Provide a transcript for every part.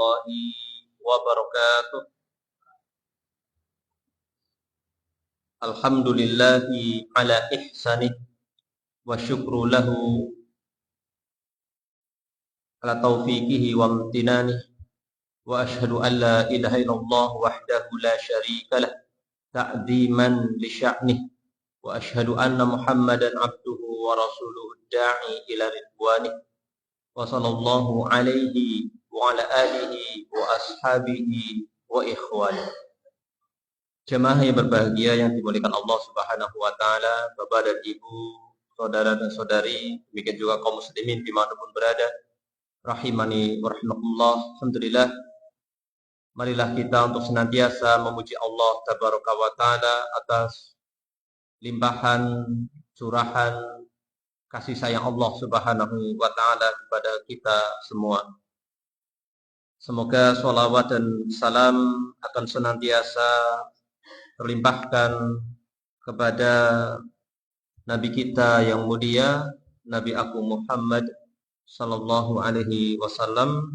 warahmatullahi wabarakatuh. Alhamdulillahi ala ihsanih wa syukru lahu ala taufiqihi wa amtinanih wa ashhadu an la ilaha illallah wahdahu la syarika lah ta'ziman li sya'nih wa ashhadu anna Muhammadan abduhu wa rasuluhu da'i ila ridwanih wa sallallahu alaihi wa ala alihi wa ashabihi wa ikhwanih. Jemaah yang berbahagia yang dimuliakan Allah Subhanahu wa taala, Bapak dan Ibu, saudara dan saudari, demikian juga kaum muslimin dimanapun berada, rahimani wa rahimakumullah. Alhamdulillah, marilah kita untuk senantiasa memuji Allah Tabaraka wa taala atas limpahan curahan kasih sayang Allah Subhanahu wa taala kepada kita semua. Semoga sholawat dan salam akan senantiasa terlimpahkan kepada Nabi kita yang mulia, Nabi Agung Muhammad sallallahu alaihi wasallam.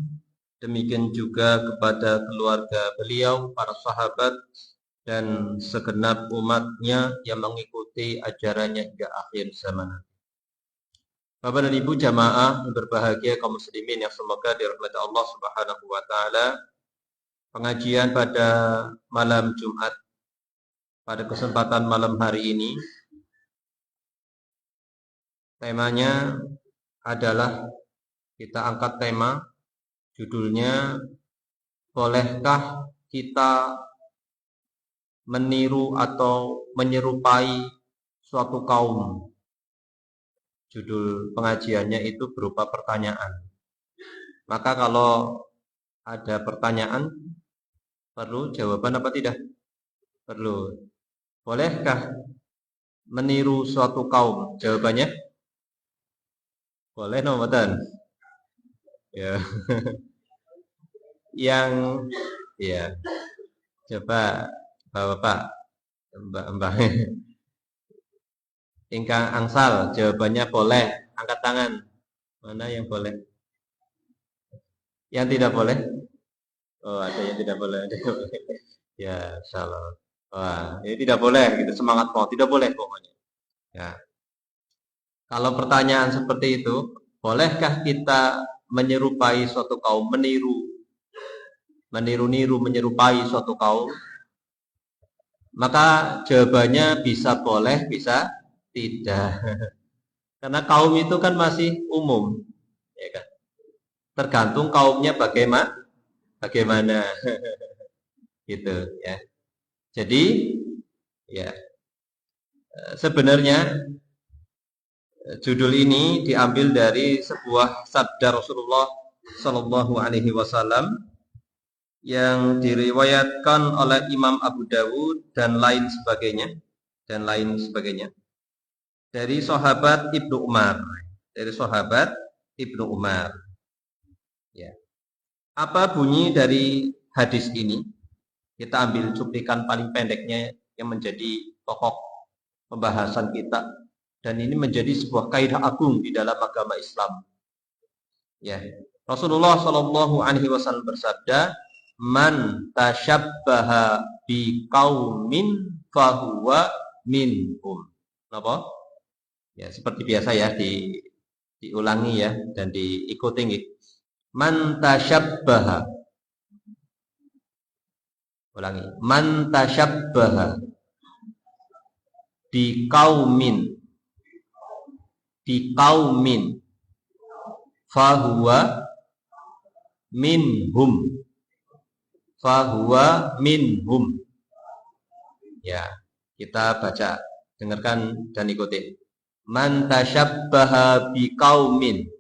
Demikian juga kepada keluarga beliau, para sahabat, dan segenap umatnya yang mengikuti ajarannya hingga akhir zaman. Bapak dan Ibu jamaah yang berbahagia kaum muslimin yang semoga dirahmati Allah Subhanahu wa taala. Pengajian pada malam Jumat pada kesempatan malam hari ini temanya adalah kita angkat tema judulnya, bolehkah kita meniru atau menyerupai suatu kaum? Judul pengajiannya itu berupa pertanyaan. Maka kalau ada pertanyaan, perlu jawaban apa tidak? Perlu. Bolehkah meniru suatu kaum? Jawabannya boleh, nomatan. Ya. Yang ya. Coba Bapak, Mbak. Ingkang angsal, jawabannya boleh. Angkat tangan. Mana yang boleh? Yang tidak boleh? Oh, ada yang tidak boleh. Ya, salah. Wah, ini tidak boleh. Gitu, semangat mau. Tidak boleh pokoknya. Ya. Kalau pertanyaan seperti itu, bolehkah kita menyerupai suatu kaum, meniru-niru, menyerupai suatu kaum? Maka jawabannya bisa boleh, bisa tidak. Karena kaum itu kan masih umum, ya kan? Tergantung kaumnya bagaimana, gitu ya. Jadi, ya sebenarnya judul ini diambil dari sebuah sabda Rasulullah Shallallahu Alaihi Wasallam yang diriwayatkan oleh Imam Abu Dawud dan lain sebagainya, dari sahabat Ibnu Umar, Ya. Apa bunyi dari hadis ini? Kita ambil cuplikan paling pendeknya yang menjadi pokok pembahasan kita, dan ini menjadi sebuah kaidah agung di dalam agama Islam. Ya, Rasulullah Shallallahu Alaihi Wasallam bersabda, "Man tasyabbaha bi qaumin fahuwa minhum." Apa? Ya, seperti biasa ya, diulangi ya dan diikuti. Man tasyabbaha. Ulangi. Man tasyabbaha bi qaumin fahuwa minhum. Ya, kita baca, dengarkan dan ikuti. Man tasyabbaha biqaumin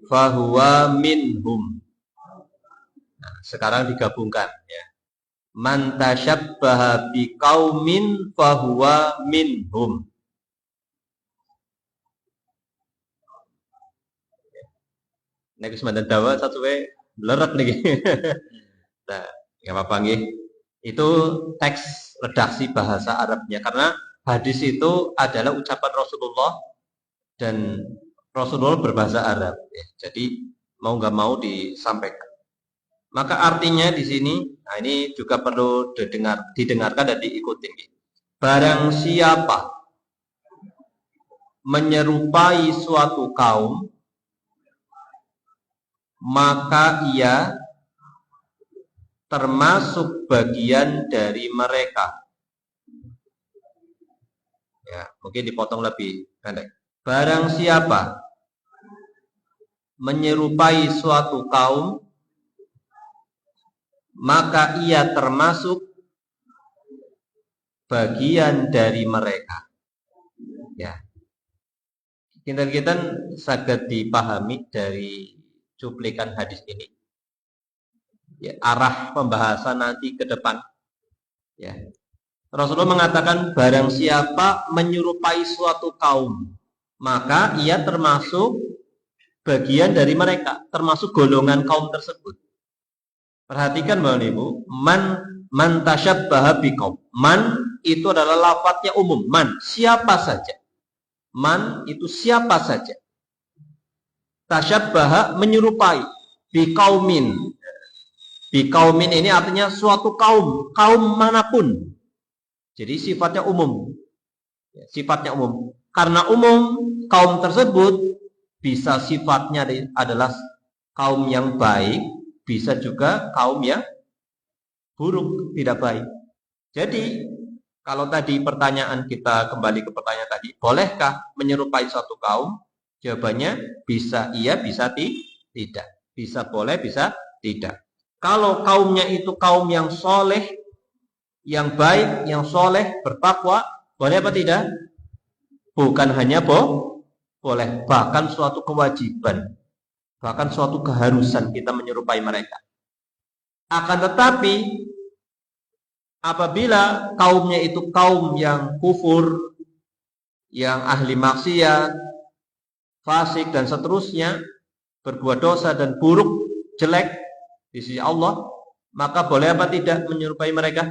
fahuwa minhum. Nah, sekarang digabungkan ya. Man tasyabbaha biqaumin fahuwa minhum. Nek semanten dawa satu we bleret niki. Nah, enggak apa-apa nggih. Itu teks redaksi bahasa Arabnya, karena hadis itu adalah ucapan Rasulullah dan Rasulullah berbahasa Arab. Jadi mau nggak mau disampaikan. Maka artinya di sini, nah ini juga perlu didengarkan dan diikuti. Barang siapa menyerupai suatu kaum, maka ia termasuk bagian dari mereka. Ya, mungkin dipotong lebih pendek. Barang siapa menyerupai suatu kaum, maka ia termasuk bagian dari mereka. Ya, kita saged dipahami dari cuplikan hadis ini. Ya, arah pembahasan nanti ke depan. Ya, Rasulullah mengatakan barang siapa menyerupai suatu kaum, maka ia termasuk bagian dari mereka, termasuk golongan kaum tersebut. Perhatikan Bapak Ibu, man tasyabbaha biqaum. Man itu adalah lafadznya umum, man, siapa saja. Man itu siapa saja. Tasyabbaha menyerupai, biqaumin. Biqaumin ini artinya suatu kaum, kaum manapun. Jadi sifatnya umum. Sifatnya umum. Karena umum, kaum tersebut bisa sifatnya adalah kaum yang baik, bisa juga kaum yang buruk, tidak baik. Jadi, kalau tadi pertanyaan kita kembali ke pertanyaan tadi, bolehkah menyerupai suatu kaum? Jawabannya bisa iya, bisa tidak. Bisa boleh, bisa tidak. Kalau kaumnya itu kaum yang soleh, yang baik, yang soleh, bertakwa, boleh apa tidak? Bukan hanya boleh, bahkan suatu kewajiban, bahkan suatu keharusan kita menyerupai mereka. Akan tetapi, apabila kaumnya itu kaum yang kufur, yang ahli maksiat, fasik dan seterusnya, berbuat dosa dan buruk, jelek di sisi Allah, maka boleh apa tidak menyerupai mereka?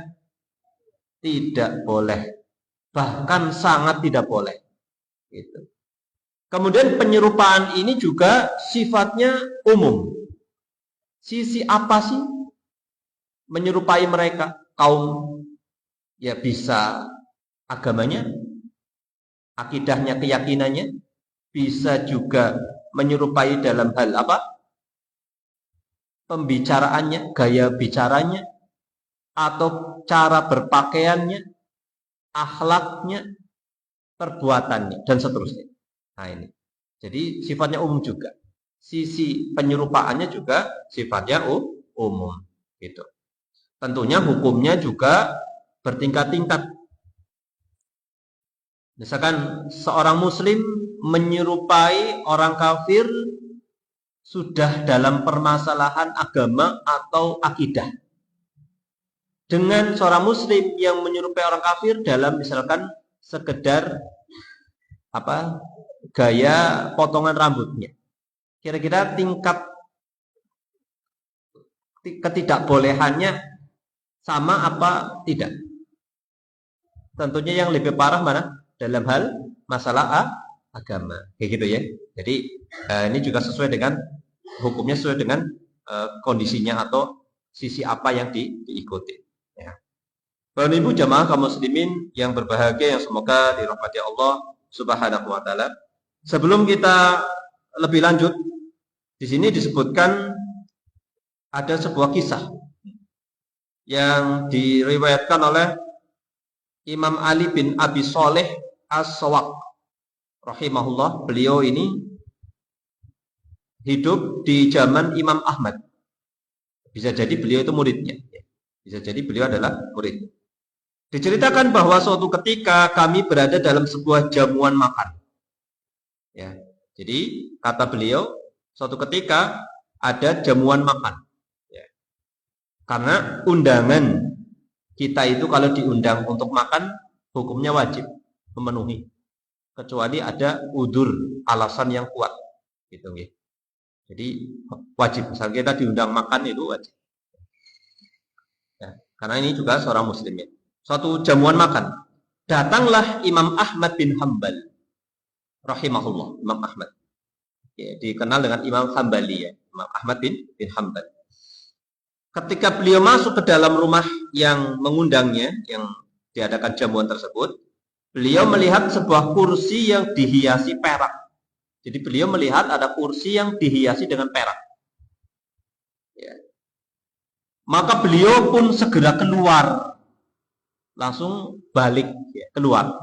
Tidak boleh, bahkan sangat tidak boleh. Gitu. Kemudian penyerupaan ini juga sifatnya umum. Sisi apa sih menyerupai mereka? Kaum, ya bisa agamanya, akidahnya, keyakinannya, bisa juga menyerupai dalam hal apa? Pembicaraannya, gaya bicaranya, atau cara berpakaiannya, akhlaknya, perbuatannya, dan seterusnya. Nah ini, jadi sifatnya umum juga. Sisi penyerupaannya juga sifatnya umum. Gitu. Tentunya hukumnya juga bertingkat-tingkat. Misalkan seorang muslim menyerupai orang kafir sudah dalam permasalahan agama atau akidah. Dengan seorang muslim yang menyerupai orang kafir dalam misalkan sekedar gaya potongan rambutnya. Kira-kira tingkat ketidakbolehannya sama apa tidak? Tentunya yang lebih parah mana? Dalam hal masalah agama. Kayak gitu ya. Jadi ini juga sesuai dengan hukumnya, sesuai dengan kondisinya atau sisi apa yang diikuti. Ya. Bapak Ibu jamaah kaum muslimin yang berbahagia, yang semoga dirahmati Allah Subhanahu wa taala. Sebelum kita lebih lanjut, di sini disebutkan ada sebuah kisah yang diriwayatkan oleh Imam Ali bin Abi Shalih As-Sawaq rahimahullah. Beliau ini hidup di zaman Imam Ahmad. Bisa jadi beliau itu muridnya. Bisa jadi beliau adalah murid. Diceritakan bahwa suatu ketika kami berada dalam sebuah jamuan makan. Ya. Jadi kata beliau, suatu ketika ada jamuan makan. Ya. Karena undangan kita itu kalau diundang untuk makan, hukumnya wajib memenuhi. Kecuali ada udzur, alasan yang kuat. Gitu, ya. Jadi wajib. Misalnya kita diundang makan itu wajib. Ya. Karena ini juga seorang muslim ya. Suatu jamuan makan. Datanglah Imam Ahmad bin Hanbal rahimahullah, Imam Ahmad. Ya, dikenal dengan Imam Hambali ya. Imam Ahmad bin Hanbal. Ketika beliau masuk ke dalam rumah yang mengundangnya, yang diadakan jamuan tersebut, beliau melihat sebuah kursi yang dihiasi perak. Jadi beliau melihat ada kursi yang dihiasi dengan perak. Ya. Maka beliau pun segera keluar, langsung balik ya, keluar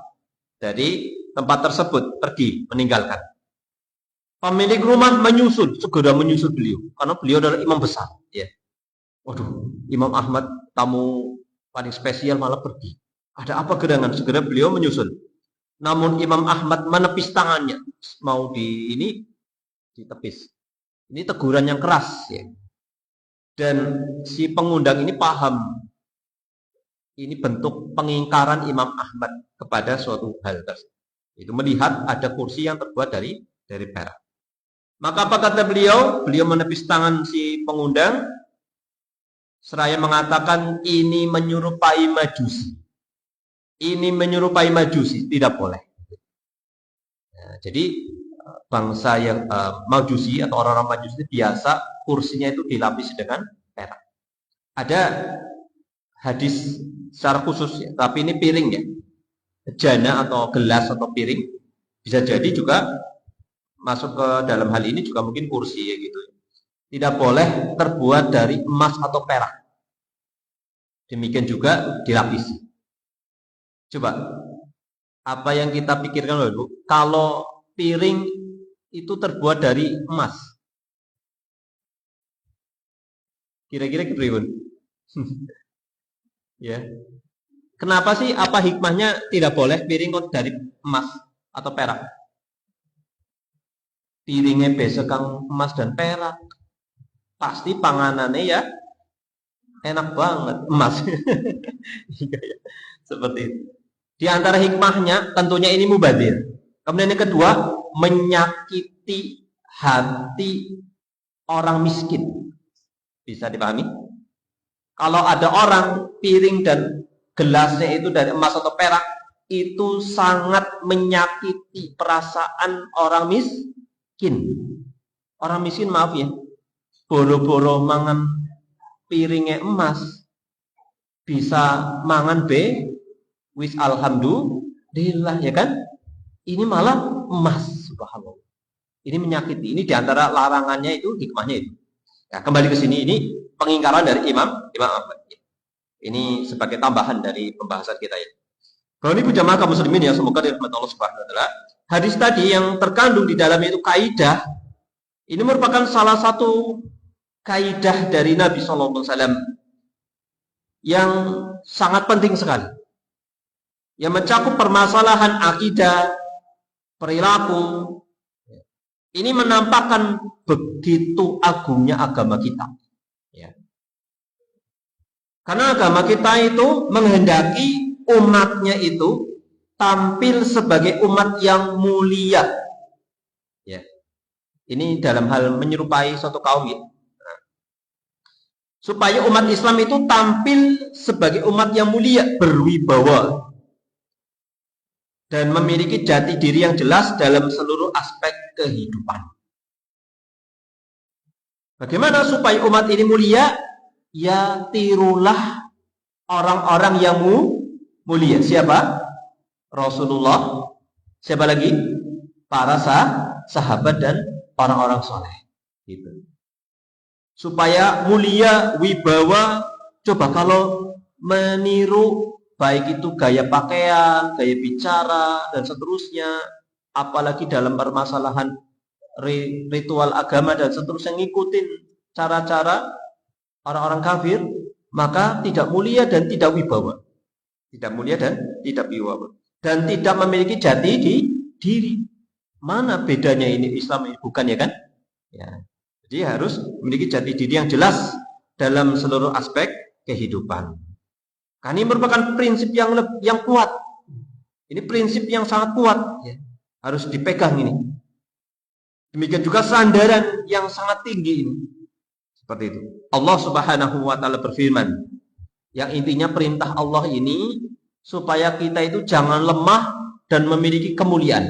dari tempat tersebut, pergi meninggalkan. Pemilik rumah segera menyusul beliau, karena beliau adalah imam besar. Ya. Waduh, Imam Ahmad tamu paling spesial malah pergi. Ada apa gerangan? Segera beliau menyusul. Namun Imam Ahmad menepis tangannya, mau ditepis. Ini teguran yang keras ya. Dan si pengundang ini paham. Ini bentuk pengingkaran Imam Ahmad kepada suatu hal tersebut. Itu melihat ada kursi yang terbuat dari perak. Maka apa kata beliau? Beliau menepis tangan si pengundang, seraya mengatakan ini menyerupai Majusi. Ini menyerupai Majusi, tidak boleh. Nah, jadi bangsa yang Majusi atau orang-orang Majusi biasa kursinya itu dilapisi dengan perak. Ada hadis secara khusus ya, tapi ini piring ya. Jana atau gelas atau piring bisa jadi juga masuk ke dalam hal ini juga mungkin kursi ya gitu. Tidak boleh terbuat dari emas atau perak. Demikian juga dilapisi. Coba, apa yang kita pikirkan dulu, kalau piring itu terbuat dari emas. Kira-kira kepriun? Ya. Kenapa sih, apa hikmahnya tidak boleh piring kok dari emas atau perak? Piringnya besok kang emas dan perak. Pasti panganannya ya enak banget, emas. Seperti itu. Di antara hikmahnya tentunya ini mubadir. Kemudian yang kedua, menyakiti hati orang miskin. Bisa dipahami? Kalau ada orang piring dan gelasnya itu dari emas atau perak, itu sangat menyakiti perasaan orang miskin. Orang miskin maaf ya, boro-boro mangan piringnya emas, bisa mangan wis alhamdulillah ya kan? Ini malah emas, subhanallah. Ini menyakiti. Ini diantara larangannya itu, hikmahnya itu. Ya, kembali ke sini, ini pengingkaran dari Imam Ahmad. Ini sebagai tambahan dari pembahasan kita ya. Kalau ini jamaah kaum muslimin ya, semoga dirahmati Allah Subhanahu wa taala. Hadis tadi yang terkandung di dalamnya itu kaidah. Ini merupakan salah satu kaidah dari Nabi sallallahu alaihi wasallam yang sangat penting sekali. Yang mencakup permasalahan akidah, perilaku. Ini menampakkan begitu agungnya agama kita. Ya. Karena agama kita itu menghendaki umatnya itu tampil sebagai umat yang mulia. Ya. Ini dalam hal menyerupai suatu kaum ya. Nah. Supaya umat Islam itu tampil sebagai umat yang mulia, berwibawa. Dan memiliki jati diri yang jelas dalam seluruh aspek kehidupan. Bagaimana supaya umat ini mulia? Ya tirulah orang-orang yang mulia. Siapa? Rasulullah. Siapa lagi? Para sahabat dan orang-orang soleh. Gitu. Supaya mulia, wibawa. Coba kalau meniru baik itu gaya pakaian, gaya bicara, dan seterusnya, apalagi dalam permasalahan ritual agama dan seterusnya, ngikutin cara-cara orang-orang kafir, maka tidak mulia dan tidak wibawa. Tidak mulia dan tidak wibawa. Dan tidak memiliki jati diri. Mana bedanya ini Islam ini? Bukan ya kan? Ya. Jadi harus memiliki jati diri yang jelas dalam seluruh aspek kehidupan. Karena ini merupakan prinsip yang kuat. Ini prinsip yang sangat kuat. Ya. Harus dipegang ini. Demikian juga sandaran yang sangat tinggi ini. Seperti itu. Allah Subhanahu wa taala berfirman. Yang intinya perintah Allah ini supaya kita itu jangan lemah dan memiliki kemuliaan.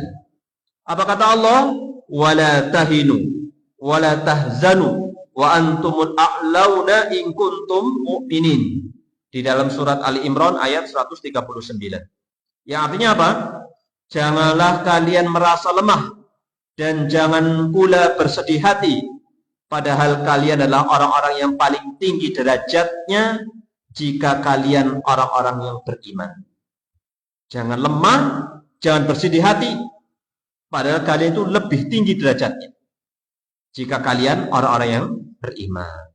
Apa kata Allah? Wala tahinu wala tahzanu Wa antumul a'launa in kuntum mu'minin. Di dalam surat Ali Imran ayat 139. Yang artinya apa? Janganlah kalian merasa lemah dan jangan pula bersedih hati, padahal kalian adalah orang-orang yang paling tinggi derajatnya jika kalian orang-orang yang beriman. Jangan lemah, jangan bersedih hati, padahal kalian itu lebih tinggi derajatnya jika kalian orang-orang yang beriman.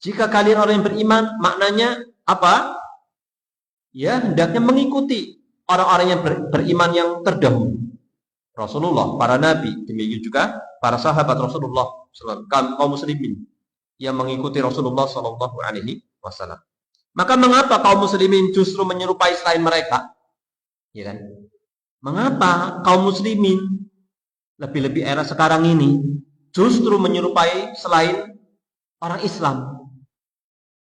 Jika kalian orang yang beriman, maknanya apa? Ya, hendaknya mengikuti orang-orang yang beriman yang terdahulu. Rasulullah, para nabi, demikian juga para sahabat Rasulullah, kaum muslimin yang mengikuti Rasulullah Shallallahu Alaihi Wasallam. Maka mengapa kaum muslimin justru menyerupai selain mereka? Ya kan? Mengapa kaum muslimin lebih-lebih era sekarang ini justru menyerupai selain orang Islam?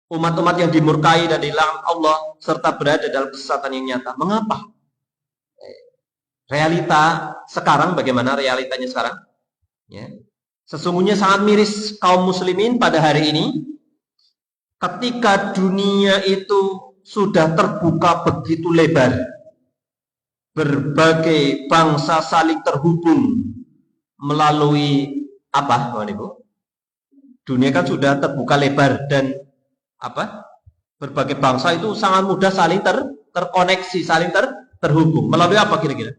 Umat-umat yang dimurkai dan dilaknat Allah serta berada dalam kesesatan yang nyata. Mengapa? Realita sekarang, bagaimana realitanya sekarang? Ya. Sesungguhnya sangat miris kaum muslimin pada hari ini ketika dunia itu sudah terbuka begitu lebar. Berbagai bangsa saling terhubung melalui apa, Bapak Ibu? Dunia kan sudah terbuka lebar dan apa? Berbagai bangsa itu sangat mudah saling terkoneksi, saling terhubung. Melalui apa kira-kira?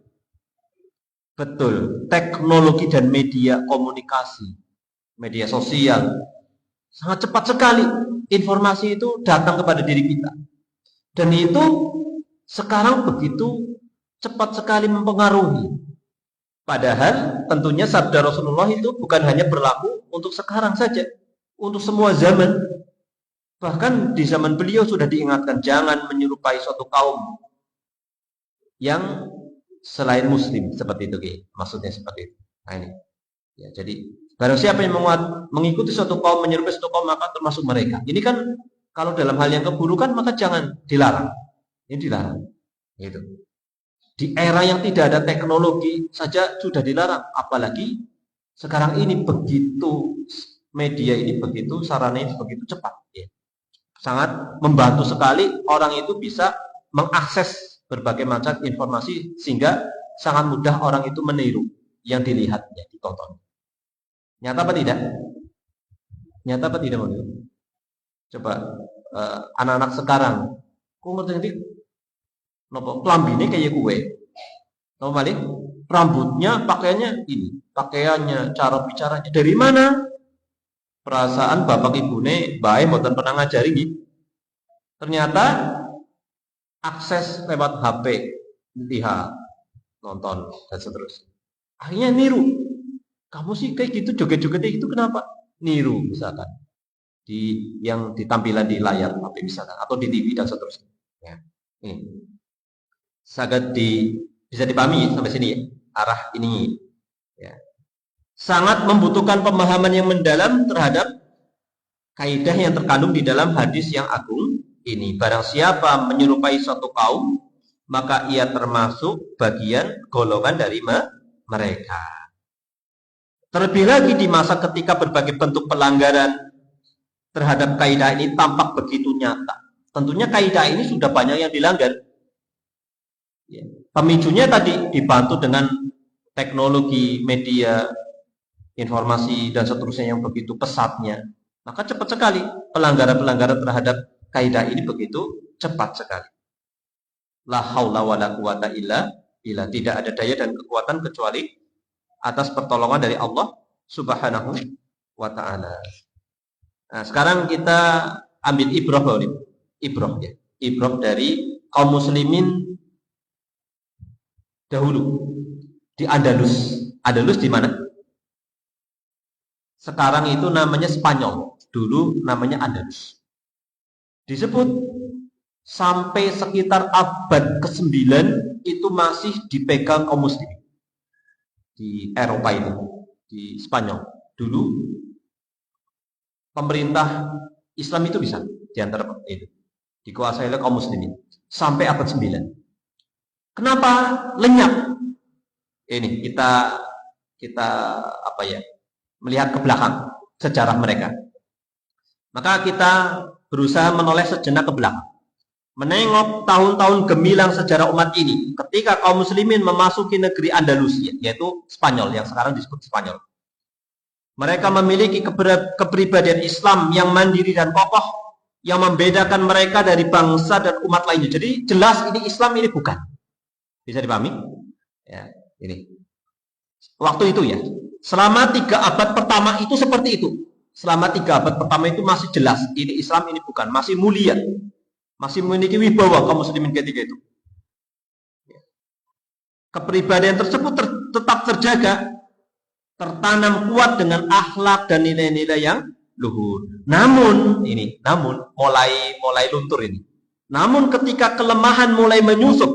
Betul, teknologi dan media komunikasi, media sosial. Sangat cepat sekali informasi itu datang kepada diri kita. Dan itu sekarang begitu cepat sekali mempengaruhi. Padahal tentunya sabda Rasulullah itu bukan hanya berlaku untuk sekarang saja, untuk semua zaman. Bahkan di zaman beliau sudah diingatkan, jangan menyerupai suatu kaum yang selain muslim, seperti itu, maksudnya seperti itu. Nah ini, ya, jadi barang siapa yang mengikuti suatu kaum, menyerupai suatu kaum, maka termasuk mereka. Ini kan kalau dalam hal yang keburukan maka jangan dilarang. Ini dilarang. Gitu. Di era yang tidak ada teknologi saja sudah dilarang, apalagi sekarang ini begitu media ini begitu, sarana ini begitu cepat. Ya. Sangat membantu sekali orang itu bisa mengakses berbagai macam informasi sehingga sangat mudah orang itu meniru yang dilihatnya, ditonton. Nyata apa tidak? Nyata apa tidak? Coba anak-anak sekarang, kok ngerti nanti nopo klambine kayak kue, nopo balik rambutnya, pakaiannya ini, pakaiannya, cara bicaranya dari mana? Perasaan bapak ibune baik mboten pernah ngajari gitu. Ternyata akses lewat HP, lihat, nonton, dan seterusnya. Akhirnya niru. Kamu sih kayak gitu, joget-jogetnya itu kenapa? Niru misalkan. Yang ditampilan di layar HP misalkan, atau di TV dan seterusnya. Ya. Ini. Bisa dipahami sampai sini ya, arah ini. Ya. Sangat membutuhkan pemahaman yang mendalam terhadap kaidah yang terkandung di dalam hadis yang agung ini. Barang siapa menyerupai suatu kaum, maka ia termasuk bagian golongan dari mereka. Terlebih lagi di masa ketika berbagai bentuk pelanggaran terhadap kaidah ini tampak begitu nyata. Tentunya kaidah ini sudah banyak yang dilanggar. Pemicunya tadi dibantu dengan teknologi, media, informasi, dan seterusnya yang begitu pesatnya. Maka cepat sekali pelanggaran-pelanggaran terhadap kaidah ini begitu cepat sekali. La haula wala quwata illa billah. Tidak ada daya dan kekuatan kecuali atas pertolongan dari Allah Subhanahu wa taala. Nah, sekarang kita ambil ibrah ya. Ibrah dari kaum muslimin dahulu di Andalus. Andalus di mana? Sekarang itu namanya Spanyol. Dulu namanya Andalus. Disebut sampai sekitar abad ke-9 itu masih dipegang kaum muslim di Eropa itu, di Spanyol. Dulu pemerintah Islam itu bisa di antara itu dikuasai oleh kaum muslimin sampai abad 9. Kenapa lenyap? Ini kita apa ya? Melihat ke belakang sejarah mereka. Maka kita berusaha menoleh sejenak ke belakang, menengok tahun-tahun gemilang sejarah umat ini ketika kaum muslimin memasuki negeri Andalusia, yaitu Spanyol, yang sekarang disebut Spanyol. Mereka memiliki kepribadian Islam yang mandiri dan kokoh, yang membedakan mereka dari bangsa dan umat lainnya. Jadi jelas ini Islam, ini bukan. Bisa dipahami? Ya, ini. Waktu itu ya, selama 3 abad pertama itu seperti itu. Selama 3 abad pertama itu masih jelas, ini Islam, ini bukan. Masih mulia, masih memiliki wibawa kaum muslimin ketika itu. Kepribadian tersebut tetap terjaga, tertanam kuat dengan akhlak dan nilai-nilai yang luhur. Namun mulai luntur ini. Namun ketika kelemahan mulai menyusup,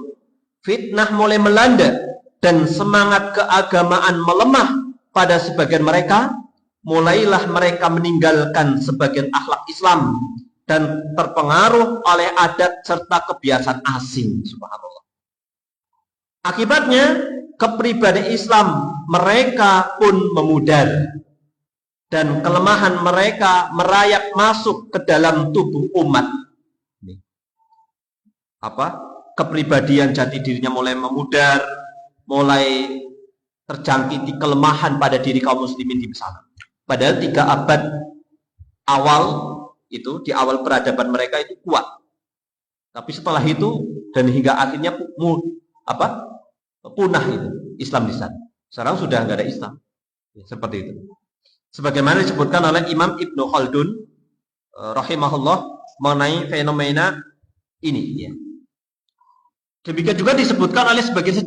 fitnah mulai melanda, dan semangat keagamaan melemah pada sebagian mereka, mulailah mereka meninggalkan sebagian akhlak Islam dan terpengaruh oleh adat serta kebiasaan asing. Subhanallah. Akibatnya, kepribadian Islam mereka pun memudar, dan kelemahan mereka merayap masuk ke dalam tubuh umat. Kepribadian jati dirinya mulai memudar, mulai terjangkiti kelemahan pada diri kaum muslimin di sana. Padahal 3 abad awal itu, di awal peradaban mereka itu kuat. Tapi setelah itu dan hingga akhirnya punah itu Islam di sana. Sekarang sudah nggak ada Islam. Ya, seperti itu. Sebagaimana disebutkan oleh Imam Ibnu Khaldun rahimahullah mengenai fenomena ini. Ya. Demikian juga disebutkan oleh sebagian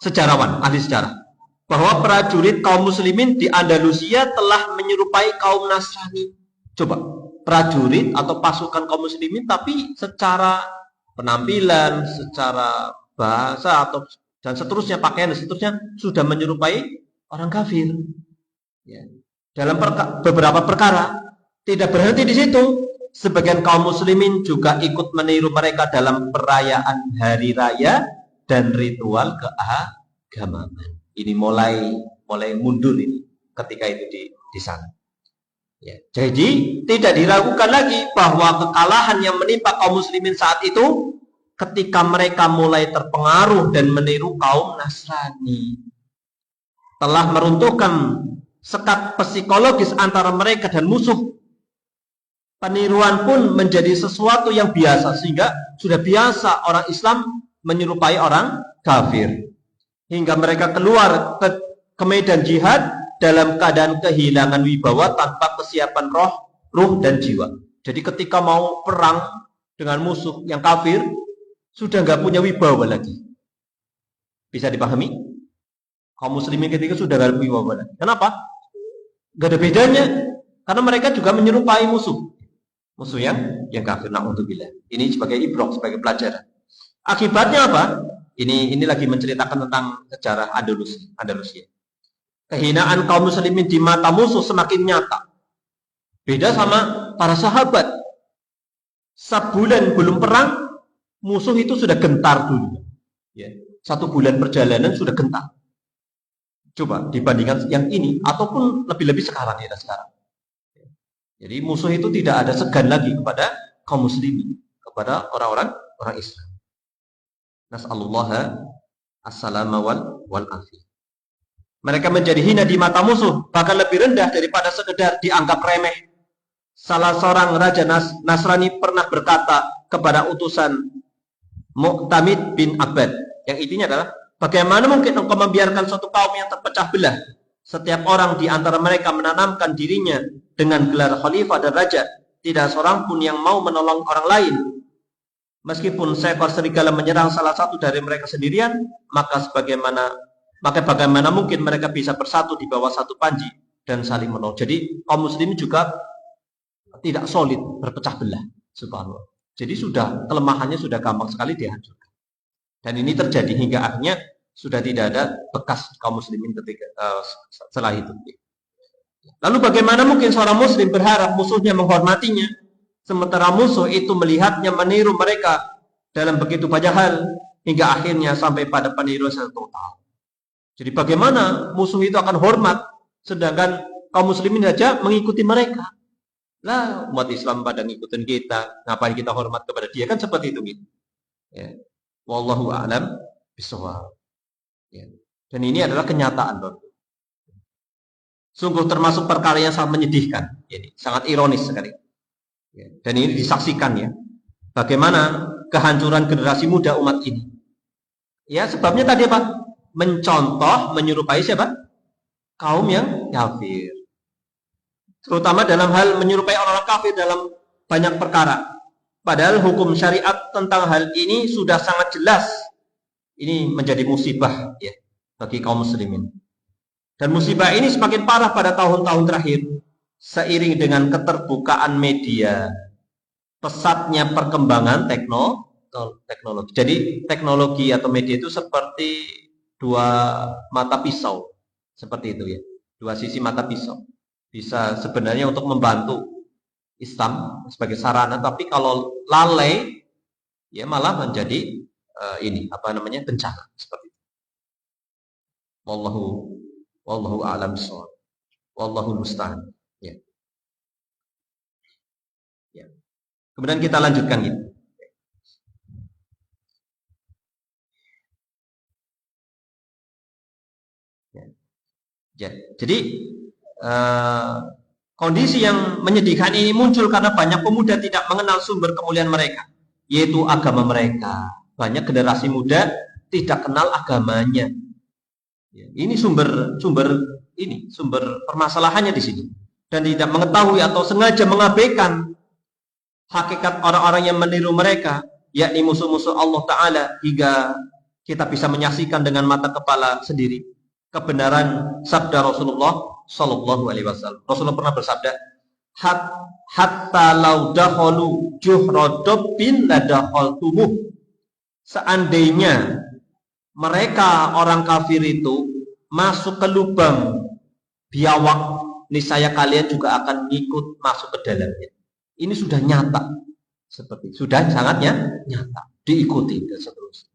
sejarawan, ahli sejarah, bahwa prajurit kaum muslimin di Andalusia telah menyerupai kaum Nasrani. Coba, prajurit atau pasukan kaum muslimin tapi secara penampilan, secara bahasa dan seterusnya, pakaian dan seterusnya sudah menyerupai orang kafir. Ya. Dalam beberapa perkara tidak berhenti di situ. Sebagian kaum muslimin juga ikut meniru mereka dalam perayaan hari raya dan ritual keagamaan. Ini mulai mundur ini ketika itu di sana. Ya. Jadi tidak diragukan lagi bahwa kekalahan yang menimpa kaum muslimin saat itu ketika mereka mulai terpengaruh dan meniru kaum Nasrani, telah meruntuhkan sekat psikologis antara mereka dan musuh. Peniruan pun menjadi sesuatu yang biasa, sehingga sudah biasa orang Islam menyerupai orang kafir, hingga mereka keluar ke medan jihad dalam keadaan kehilangan wibawa tanpa kesiapan ruh dan jiwa. Jadi ketika mau perang dengan musuh yang kafir, sudah nggak punya wibawa lagi. Bisa dipahami? Kaum muslimin ketika sudah nggak punya wibawa lagi. Kenapa? Nggak ada bedanya, karena mereka juga menyerupai musuh yang kafir. Na'udzubillah. Ini sebagai ibrah, sebagai pelajaran. Akibatnya apa? Ini lagi menceritakan tentang sejarah Andalusia. Kehinaan kaum muslimin di mata musuh semakin nyata. Beda sama para sahabat. Sebulan belum perang, musuh itu sudah gentar dulu. Ya. 1 bulan perjalanan sudah gentar. Coba dibandingkan yang ini, ataupun lebih-lebih sekarang ya sekarang. Jadi musuh itu tidak ada segan lagi kepada kaum muslimin, kepada orang Islam. Nas'alullaha as-salama wal afiyah. Mereka menjadi hina di mata musuh, bahkan lebih rendah daripada sekedar dianggap remeh. Salah seorang raja Nasrani pernah berkata kepada utusan Mu'tamid bin Abbad, yang intinya adalah, bagaimana mungkin engkau membiarkan suatu kaum yang terpecah belah? Setiap orang di antara mereka menanamkan dirinya dengan gelar khalifah dan raja. Tidak seorang pun yang mau menolong orang lain. Meskipun seekor serigala menyerang salah satu dari mereka sendirian, maka bagaimana mungkin mereka bisa bersatu di bawah satu panji dan saling menolong. Jadi kaum muslimin juga tidak solid, berpecah belah. Subhanallah. Jadi kelemahannya sudah gampang sekali dihancurkan. Dan ini terjadi hingga akhirnya sudah tidak ada bekas kaum muslimin ketika setelah itu. Lalu bagaimana mungkin seorang muslim berharap musuhnya menghormatinya, sementara musuh itu melihatnya meniru mereka dalam begitu banyak hal, hingga akhirnya sampai pada peniruan yang total. Jadi bagaimana musuh itu akan hormat, sedangkan kaum muslimin saja mengikuti mereka. Lah umat Islam pada ngikutin kita, ngapain kita hormat kepada dia, kan seperti itu gitu. Ya. Wallahu a'lam bishawab. Ya. Dan ini adalah kenyataan, Bro. Sungguh termasuk perkara yang sangat menyedihkan, ini sangat ironis sekali. Ya. Dan ini disaksikan ya, bagaimana kehancuran generasi muda umat ini. Ya sebabnya tadi apa? Mencontoh, menyerupai siapa? Kaum yang kafir. Terutama dalam hal menyerupai orang-orang kafir dalam banyak perkara. Padahal hukum syariat tentang hal ini sudah sangat jelas. Ini menjadi musibah ya bagi kaum muslimin. Dan musibah ini semakin parah pada tahun-tahun terakhir seiring dengan keterbukaan media, pesatnya perkembangan teknologi. Jadi teknologi atau media itu seperti dua mata pisau, seperti itu ya, dua sisi mata pisau. Bisa sebenarnya untuk membantu Islam sebagai sarana, tapi kalau lalai ya malah menjadi ini apa namanya bencana seperti itu. Wallahu a'lam bishawab. Wallahu musta'an. Ya. Ya. Kemudian kita lanjutkan gitu. Ya. Jadi kondisi yang menyedihkan ini muncul karena banyak pemuda tidak mengenal sumber kemuliaan mereka, yaitu agama mereka. Banyak generasi muda tidak kenal agamanya. Ya, ini sumber permasalahannya di sini, dan tidak mengetahui atau sengaja mengabaikan hakikat orang-orang yang meniru mereka, yakni musuh-musuh Allah Ta'ala, hingga kita bisa menyaksikan dengan mata kepala sendiri kebenaran sabda Rasulullah Sallallahu Alaihi Wasallam. Rasulullah pernah bersabda, hatta lau dakhalu juhra dabbin ladakhaltumuh. Seandainya mereka orang kafir itu masuk ke lubang biawak, niscaya kalian juga akan ikut masuk ke dalamnya. Ini sudah nyata, seperti sudah sangatnya nyata, diikuti dan seterusnya.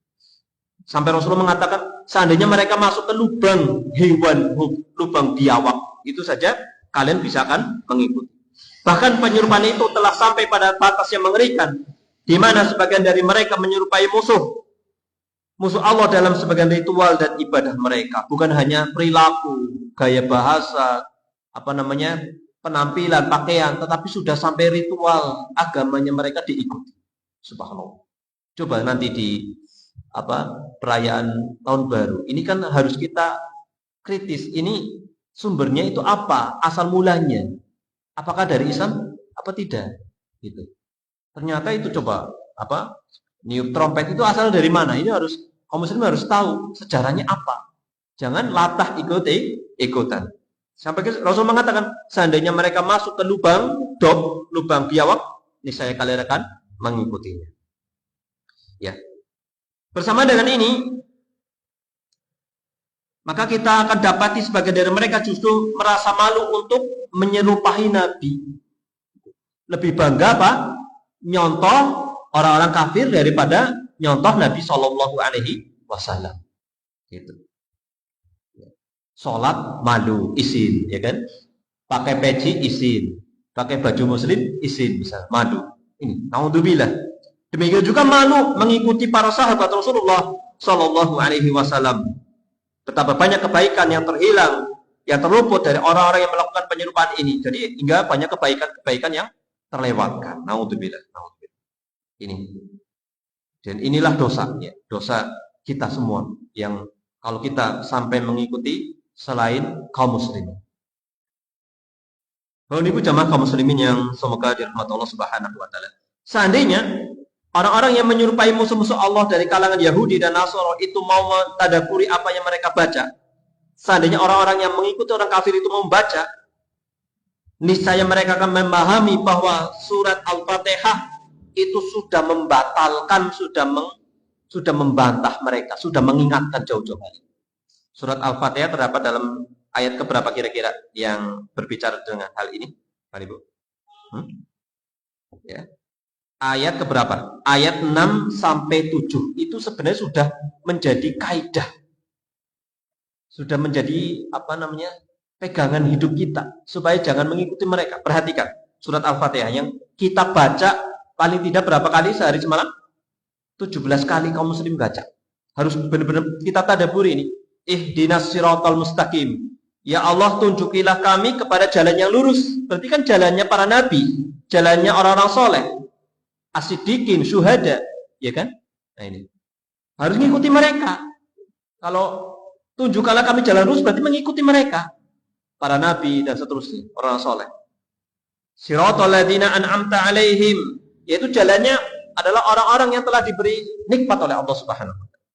Sampai Rasulullah mengatakan, seandainya mereka masuk ke lubang hewan, lubang biawak, itu saja kalian bisa akan mengikuti. Bahkan penyerupaan itu telah sampai pada batas yang mengerikan, di mana sebagian dari mereka menyerupai musuh Allah dalam sebagian ritual dan ibadah mereka. Bukan hanya perilaku, gaya bahasa, penampilan, pakaian, tetapi sudah sampai ritual agamanya mereka diikuti. Subhanallah. Coba nanti di perayaan tahun baru ini kan harus kita kritis, ini sumbernya itu apa, asal mulanya, apakah dari Islam apa tidak gitu. Ternyata itu coba niup trompet itu asal dari mana, ini harus kaum muslim harus tahu sejarahnya apa, jangan latah ikutan. Sampai Rasul mengatakan, seandainya mereka masuk ke lubang biawak, niscaya kalian akan mengikutinya. Ya. Bersama dengan ini, maka kita akan dapati sebagian dari mereka justru merasa malu untuk menyerupai Nabi. Lebih bangga nyontoh orang-orang kafir daripada nyontoh Nabi Shallallahu Alaihi Wasallam. Gitu. Sholat malu, izin, ya kan? Pakai peci izin, pakai baju muslim izin, bisa malu. Ini, naudzubillah. Demikian juga malu mengikuti para sahabat Rasulullah Shallallahu Alaihi Wasallam. Betapa banyak kebaikan yang terhilang, yang terluput dari orang-orang yang melakukan penyerupaan ini. Jadi hingga banyak kebaikan yang terlewatkan. Naudzubillah. Ini. Dan inilah dosanya, dosa kita semua yang kalau kita sampai mengikuti selain kaum muslimin. Bapak Ibu jamaah kaum muslimin yang semoga dirahmati Allah Subhanahu wa taala. Seandainya orang-orang yang menyerupai musuh-musuh Allah dari kalangan Yahudi dan Nasrani itu mau mentadabburi apa yang mereka baca, seandainya orang-orang yang mengikuti orang kafir itu mau membaca, niscaya mereka akan memahami bahwa surat Al-Fatihah itu sudah membatalkan, sudah membantah mereka, sudah mengingatkan jauh-jauh hari. Surat Al-Fatihah terdapat dalam ayat keberapa kira-kira yang berbicara dengan hal ini, Pak Ibu? Ya. Ayat keberapa? Ayat 6 sampai 7 itu sebenarnya sudah menjadi kaidah. Sudah menjadi pegangan hidup kita supaya jangan mengikuti mereka. Perhatikan. surat Al-Fatihah yang kita baca paling tidak berapa kali sehari semalam? 17 kali kaum muslim baca. Harus benar-benar kita tadabburi ini. Ihdinas siratal mustaqim. Ya Allah, tunjukilah kami kepada jalan yang lurus. Berarti kan jalannya para nabi, jalannya orang-orang soleh, as-siddiqin, syuhada, ya kan? Nah ini harus mengikuti mereka. Kalau tunjukkanlah kami jalan lurus, berarti mengikuti mereka, para nabi dan seterusnya, orang soleh. Siratal ladzina an'amta alaihim, yaitu jalannya adalah orang-orang yang telah diberi nikmat oleh Allah Subhanahu wa taala.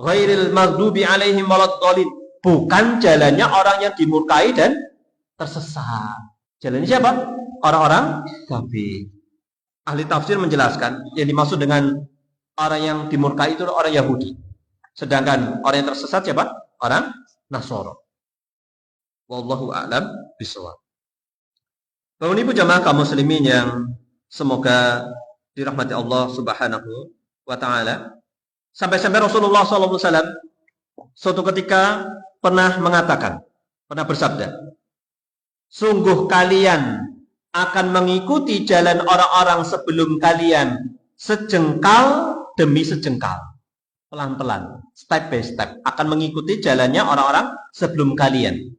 Ghairil maghdubi alaihim waladdallin, bukan jalannya orang yang dimurkai dan tersesat. Jalannya siapa? Orang-orang kafir. Ahli tafsir menjelaskan yang dimaksud dengan orang yang dimurkai itu orang Yahudi. Sedangkan orang yang tersesat siapa? Orang Nasoro. Wallahu a'lam bishawab. Bapak Ibu jamaah kaum muslimin yang semoga dirahmati Allah Subhanahu wa taala. Sampai-sampai Rasulullah SAW suatu ketika pernah mengatakan, pernah bersabda, sungguh kalian akan mengikuti jalan orang-orang sebelum kalian sejengkal demi sejengkal. Pelan-pelan, step by step, akan mengikuti jalannya orang-orang sebelum kalian.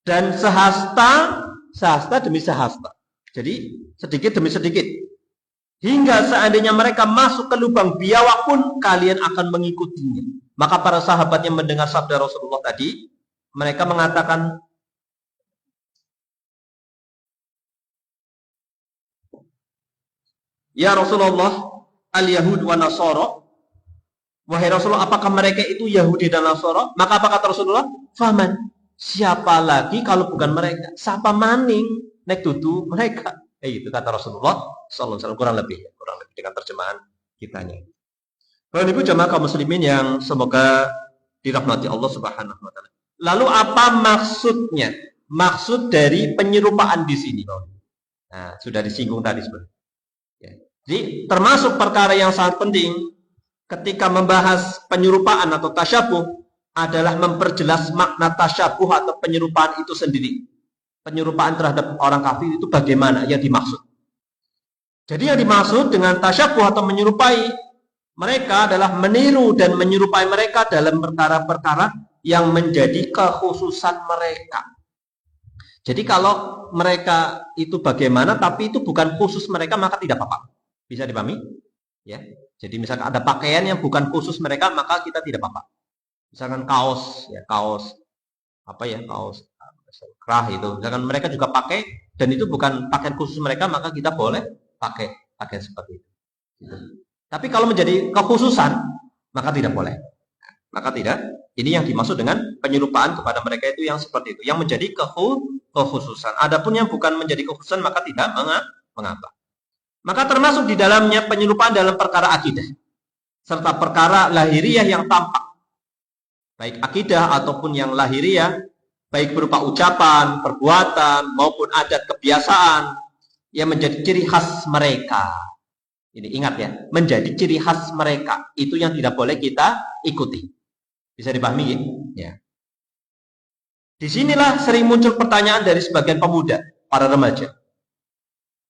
Dan sehasta demi sehasta. Jadi sedikit demi sedikit. Hingga seandainya mereka masuk ke lubang biawak pun kalian akan mengikutinya. Maka para sahabat yang mendengar sabda Rasulullah tadi, mereka mengatakan, ya Rasulullah, al-Yahud wa Nasara. Wahai Rasulullah, apakah mereka itu Yahudi dan Nasara? Maka apa kata Rasulullah? Faman, siapa lagi kalau bukan mereka? Siapa maning nek dudu mereka? Itu kata Rasulullah sallallahu alaihi wasallam, kurang lebih dengan terjemahan kitanya. Bapak Ibu jamaah kaum muslimin yang semoga dirahmati Allah Subhanahu wa taala. Lalu apa maksudnya? Maksud dari penyerupaan di sini, nah, sudah disinggung tadi sebenarnya. Ya. Jadi termasuk perkara yang sangat penting ketika membahas penyerupaan atau tasyabuh adalah memperjelas makna tasyabuh atau penyerupaan itu sendiri. Penyerupaan terhadap orang kafir itu bagaimana yang dimaksud. Jadi yang dimaksud dengan tasyabuh atau menyerupai mereka adalah meniru dan menyerupai mereka dalam perkara-perkara yang menjadi kekhususan mereka. Jadi kalau mereka itu bagaimana tapi itu bukan khusus mereka maka tidak apa-apa. Bisa dipahami? Ya. Jadi misalkan ada pakaian yang bukan khusus mereka maka kita tidak apa-apa. Misalkan kaos, ya kaos apa ya, kaos kerah itu. Misalkan mereka juga pakai dan itu bukan pakaian khusus mereka maka kita boleh pakai pakaian seperti itu. Gitu. Tapi kalau menjadi kekhususan maka tidak boleh. Maka tidak. Ini yang dimaksud dengan penyerupaan kepada mereka itu yang seperti itu, yang menjadi kekhususan. Adapun yang bukan menjadi kekhususan maka tidak mengapa. Maka termasuk di dalamnya penyerupaan dalam perkara akidah serta perkara lahiriah yang tampak. Baik akidah ataupun yang lahiriah, baik berupa ucapan, perbuatan maupun adat kebiasaan yang menjadi ciri khas mereka. Ini ingat ya, menjadi ciri khas mereka itu yang tidak boleh kita ikuti. Bisa dipahami ya? Disinilah sering muncul pertanyaan dari sebagian pemuda, para remaja.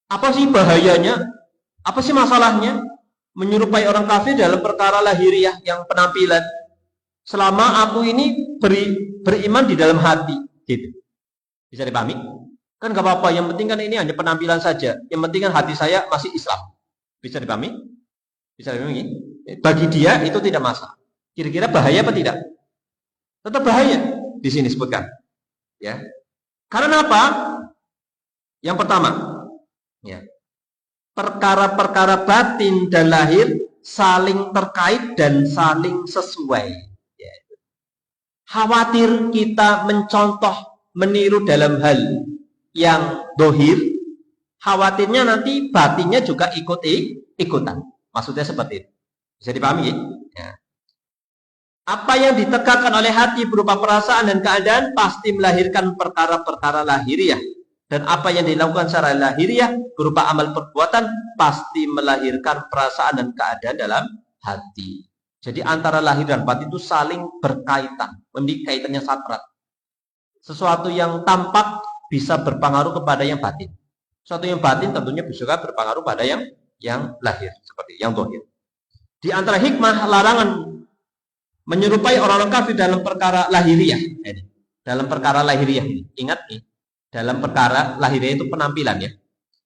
Apa sih bahayanya? Apa sih masalahnya menyerupai orang kafir dalam perkara lahiriah yang penampilan? Selama aku ini beriman di dalam hati, gitu. Bisa dipahami? Kan gak apa-apa, yang penting kan ini hanya penampilan saja. Yang penting kan hati saya masih Islam. Bisa dipahami? Bisa dipahami? Bagi dia itu tidak masalah. Kira-kira bahaya apa tidak? Tetap bahaya. Di sini sebutkan. Ya. Karena apa? Yang pertama, ya. Perkara-perkara batin dan lahir saling terkait dan saling sesuai. Ya. Khawatir kita mencontoh, meniru dalam hal yang dohir, khawatirnya nanti batinnya juga ikutan. Maksudnya seperti itu. Bisa dipahami? Ya. Apa yang ditegakkan oleh hati berupa perasaan dan keadaan pasti melahirkan perkara-perkara lahiriah. Dan apa yang dilakukan secara lahiriah berupa amal perbuatan pasti melahirkan perasaan dan keadaan dalam hati. Jadi antara lahir dan batin itu saling berkaitan. Memiliki kaitannya sangat erat. Sesuatu yang tampak bisa berpengaruh kepada yang batin. Sesuatu yang batin tentunya juga berpengaruh pada yang lahir, seperti yang zahir. Di antara hikmah larangan menyerupai orang-orang kafir dalam perkara lahiriah. Dalam perkara lahiriah. Ingat nih, dalam perkara lahiriah itu penampilan ya.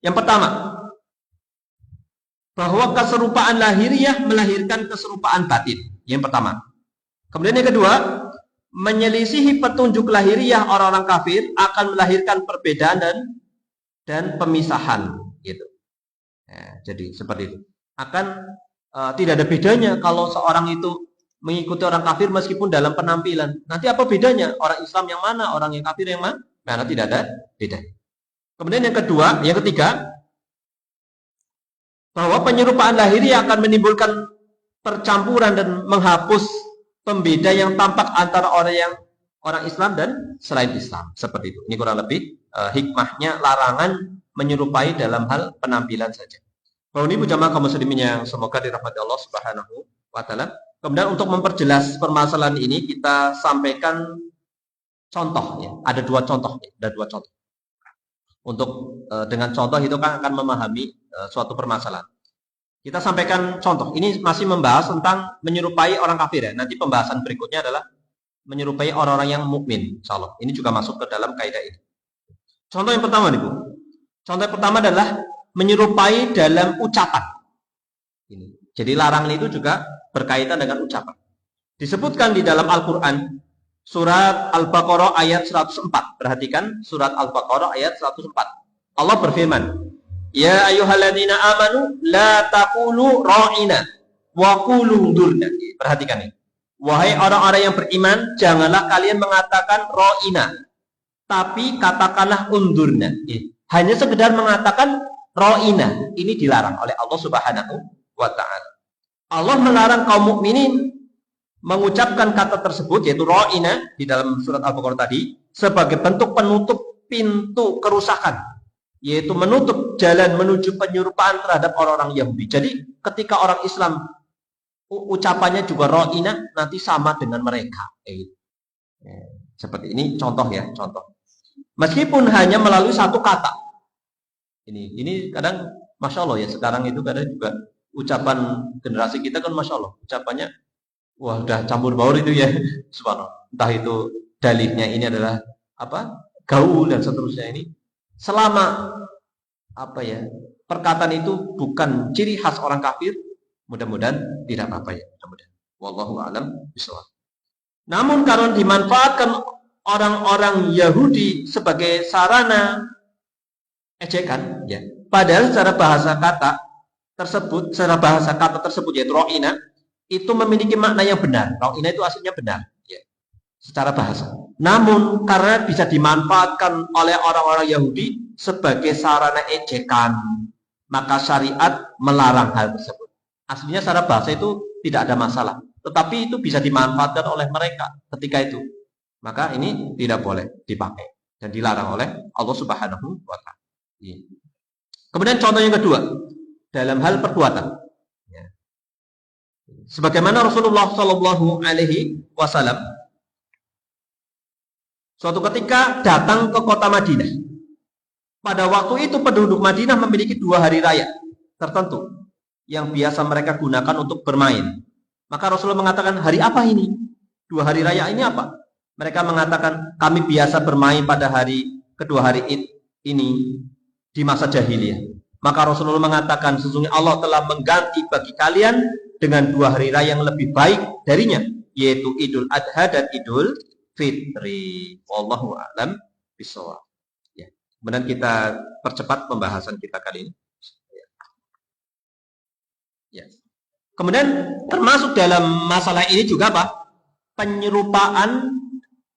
Yang pertama, bahwa keserupaan lahiriah melahirkan keserupaan batin. Yang pertama. Kemudian yang kedua, menyelisihi petunjuk lahiriah orang-orang kafir akan melahirkan perbedaan dan pemisahan gitu. Ya, jadi seperti itu. Akan tidak ada bedanya kalau seorang itu mengikuti orang kafir meskipun dalam penampilan. Nanti apa bedanya? Orang Islam yang mana? Orang yang kafir yang mana? Nah, tidak ada bedanya. Kemudian yang kedua, yang ketiga, bahwa penyerupaan lahiriah akan menimbulkan percampuran dan menghapus pembeda yang tampak antara orang Islam dan selain Islam. Seperti itu. Ini kurang lebih hikmahnya larangan menyerupai dalam hal penampilan saja. Bahwa ini jamaah kaum muslimin yang semoga dirahmati Allah Subhanahu wa taala. Kemudian untuk memperjelas permasalahan ini kita sampaikan contoh ya. Ada dua contoh. Untuk dengan contoh itu kan akan memahami suatu permasalahan. Kita sampaikan contoh. Ini masih membahas tentang menyerupai orang kafir ya. Nanti pembahasan berikutnya adalah menyerupai orang-orang yang mukmin. Insyaallah. Ini juga masuk ke dalam kaidah ini. Contoh yang pertama nih Bu. Contoh yang pertama adalah menyerupai dalam ucapan. Ini. Jadi larangan itu juga berkaitan dengan ucapan. Disebutkan di dalam Al-Quran surat Al-Baqarah ayat 104. Perhatikan surat Al-Baqarah ayat 104. Allah berfirman, "Ya ayyuhalladzina amanu la taqulu ra'ina wa qulu durna." Perhatikan ini. Wahai orang-orang yang beriman, janganlah kalian mengatakan ra'ina, tapi katakanlah undurna. Hanya sekedar mengatakan ra'ina. Ini dilarang oleh Allah Subhanahu wa taala. Allah melarang kaum mukminin mengucapkan kata tersebut yaitu ra'ina di dalam surat Al-Baqarah tadi sebagai bentuk penutup pintu kerusakan, yaitu menutup jalan menuju penyerupaan terhadap orang-orang Yahudi. Jadi ketika orang Islam ucapannya juga ra'ina, nanti sama dengan mereka. Seperti ini contoh ya, contoh. Meskipun hanya melalui satu kata. Ini kadang Masya Allah ya, sekarang itu kadang juga ucapan generasi kita kan Masya Allah, ucapannya wah udah campur baur itu ya, subhanallah. Entah itu dalihnya ini adalah apa, gaul dan seterusnya. Ini selama apa ya, perkataan itu bukan ciri khas orang kafir, mudah-mudahan tidak apa-apa ya, mudah-mudahan. Wallahu a'lam bishawab. Namun karena dimanfaatkan orang-orang Yahudi sebagai sarana ejekan, ya. Padahal secara bahasa kata tersebut yaitu ro'ina itu memiliki makna yang benar. Ro'ina itu aslinya benar, ya, secara bahasa. Namun karena bisa dimanfaatkan oleh orang-orang Yahudi sebagai sarana ejekan, maka syariat melarang hal tersebut. Aslinya secara bahasa itu tidak ada masalah, tetapi itu bisa dimanfaatkan oleh mereka ketika itu. Maka ini tidak boleh dipakai dan dilarang oleh Allah Subhanahu wa taala. Kemudian contoh yang kedua dalam hal perbuatan. Sebagaimana Rasulullah Shallallahu Alaihi Wasallam suatu ketika datang ke kota Madinah. Pada waktu itu penduduk Madinah memiliki 2 hari raya tertentu yang biasa mereka gunakan untuk bermain. Maka Rasulullah mengatakan, hari apa ini? 2 hari raya ini apa? Mereka mengatakan, kami biasa bermain pada hari kedua hari Id ini di masa jahiliyah. Maka Rasulullah mengatakan, sesungguhnya Allah telah mengganti bagi kalian dengan 2 hari raya yang lebih baik darinya, yaitu Idul Adha dan Idul Fitri. Wallahu a'lam bishawab. Ya. Kemudian kita percepat pembahasan kita kali ini. Ya. Kemudian termasuk dalam masalah ini juga apa? Penyerupaan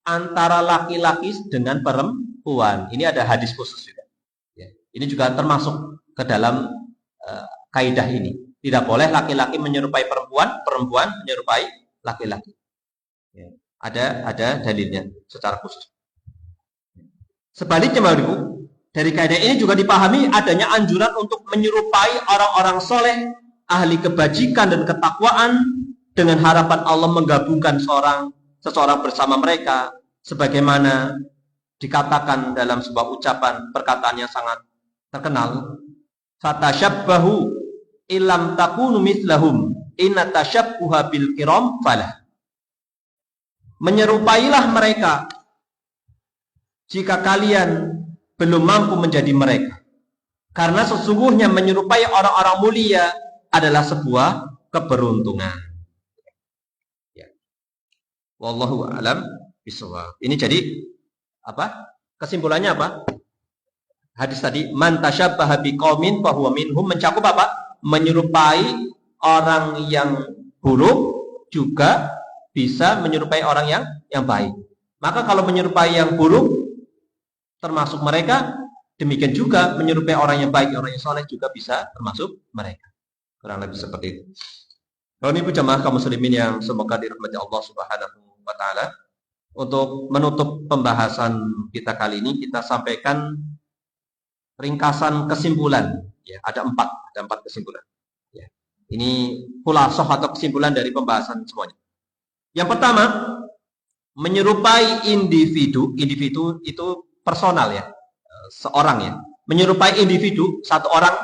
antara laki-laki dengan perempuan. Ini ada hadis khusus juga. Ya. Ini juga termasuk ke dalam kaidah ini. Tidak boleh laki-laki menyerupai perempuan, perempuan menyerupai laki-laki. Ya. Ada dalilnya secara khusus. Sebaliknya, Bapak-Ibu, dari kaidah ini juga dipahami adanya anjuran untuk menyerupai orang-orang soleh, ahli kebajikan dan ketakwaan, dengan harapan Allah menggabungkan seseorang bersama mereka, sebagaimana dikatakan dalam sebuah ucapan perkataan yang sangat terkenal, fatashabbahu illam takunu mithlahum inna tashabbuha bil kiram falah. Menyerupailah mereka jika kalian belum mampu menjadi mereka. Karena sesungguhnya menyerupai orang-orang mulia adalah sebuah keberuntungan. Ya. Wallahu a'lam bishawab. Ini jadi apa? Kesimpulannya apa? Hadis tadi, man tasyabbaha biqaumin fahuwa minhum, mencakup apa? Menyerupai orang yang buruk juga bisa menyerupai orang yang baik. Maka kalau menyerupai yang buruk termasuk mereka, demikian juga menyerupai orang yang baik, orang yang soleh juga bisa termasuk mereka. Kurang lebih seperti itu. Kalau ibu jamaah kaum muslimin yang semoga dirahmati Allah Subhanahu wa taala, untuk menutup pembahasan kita kali ini kita sampaikan ringkasan kesimpulan. Ya, ada empat kesimpulan. Ya. Ini khulasoh atau kesimpulan dari pembahasan semuanya. Yang pertama, menyerupai individu itu personal ya, seorang ya. Menyerupai individu, satu orang,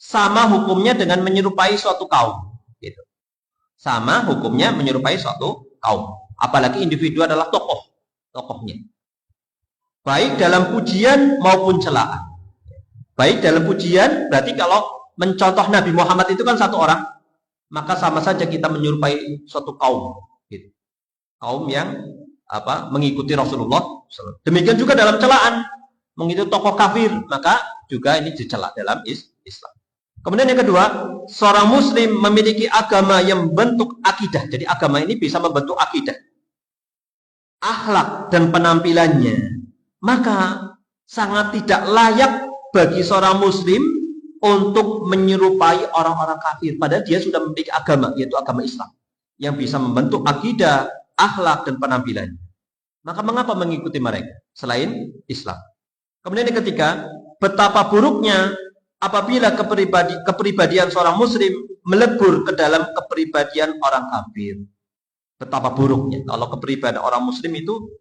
sama hukumnya dengan menyerupai suatu kaum. Gitu. Sama hukumnya menyerupai suatu kaum. Apalagi individu adalah tokohnya. Baik dalam pujian maupun celaan. Baik dalam pujian, berarti kalau mencontoh Nabi Muhammad itu kan satu orang, maka sama saja kita menyerupai suatu kaum. Gitu. Kaum yang mengikuti Rasulullah. Demikian juga dalam celaan, mengikuti tokoh kafir, maka juga ini dicela dalam Islam. Kemudian yang kedua, seorang muslim memiliki agama yang membentuk akidah. Jadi agama ini bisa membentuk akidah, akhlak dan penampilannya. Maka sangat tidak layak bagi seorang muslim untuk menyerupai orang-orang kafir. Padahal dia sudah memiliki agama, yaitu agama Islam, yang bisa membentuk akidah, akhlak dan penampilannya. Maka mengapa mengikuti mereka selain Islam? Kemudian yang ketiga, betapa buruknya apabila kepribadian seorang muslim melebur ke dalam kepribadian orang kafir. Betapa buruknya kalau kepribadian orang muslim itu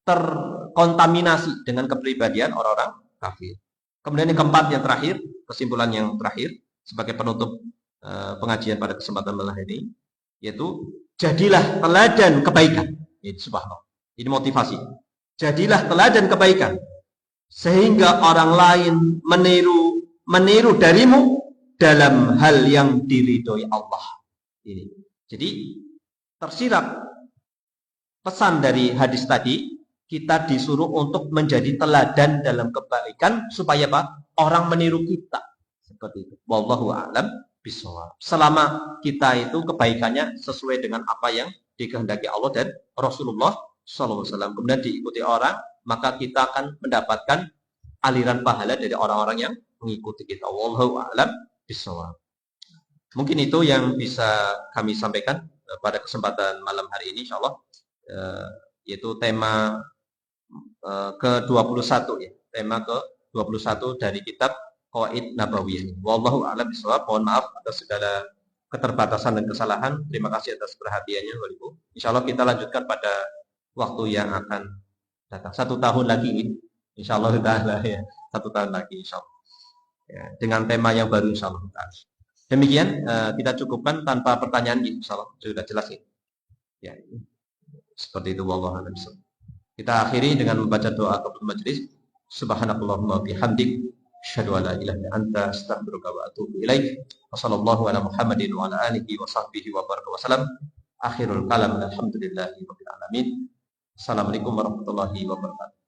terkontaminasi dengan kepribadian orang-orang kafir. Kemudian yang keempat, yang terakhir, kesimpulan yang terakhir sebagai penutup pengajian pada kesempatan malam ini, yaitu jadilah teladan kebaikan. Itu subhanallah. Ini motivasi. Jadilah teladan kebaikan sehingga orang lain meniru darimu dalam hal yang diridhoi Allah. Ini. Jadi tersirat pesan dari hadis tadi, kita disuruh untuk menjadi teladan dalam kebaikan supaya apa? Orang meniru kita. Seperti itu. Wallahu a'lam bishawab. Selama kita itu kebaikannya sesuai dengan apa yang dikehendaki Allah dan Rasulullah SAW, kemudian diikuti orang, maka kita akan mendapatkan aliran pahala dari orang-orang yang mengikuti kita. Wallahu a'lam bishawab. Mungkin itu yang bisa kami sampaikan pada kesempatan malam hari ini, insyaallah, yaitu tema ke-21 ya, tema ke-21 dari kitab Qawaid Nabawiyah. Wallahu a'lam bishawab. Mohon maaf atas segala keterbatasan dan kesalahan. Terima kasih atas perhatiannya, Ibu. Insyaallah kita lanjutkan pada waktu yang akan datang. 1 tahun lagi, insyaallah ya. 1 tahun lagi, insyaallah. Ya, dengan tema yang baru, insyaallah. Demikian kita cukupkan tanpa pertanyaan, insyaallah sudah jelas ya. Ya, seperti itu. Wallahu a'lam bishawab. Kita akhiri dengan membaca doa kafatul majelis. Subhanakallahumma bihamdik, asyhadu an la ilaha illa anta, astaghfiruka wa atubu ilaik. Wassallallahu ala Muhammadin wa ala alihi wa sahbihi wa baraka wasallam. Akhirul kalam, alhamdulillahi rabbil alamin. Assalamualaikum warahmatullahi wabarakatuh.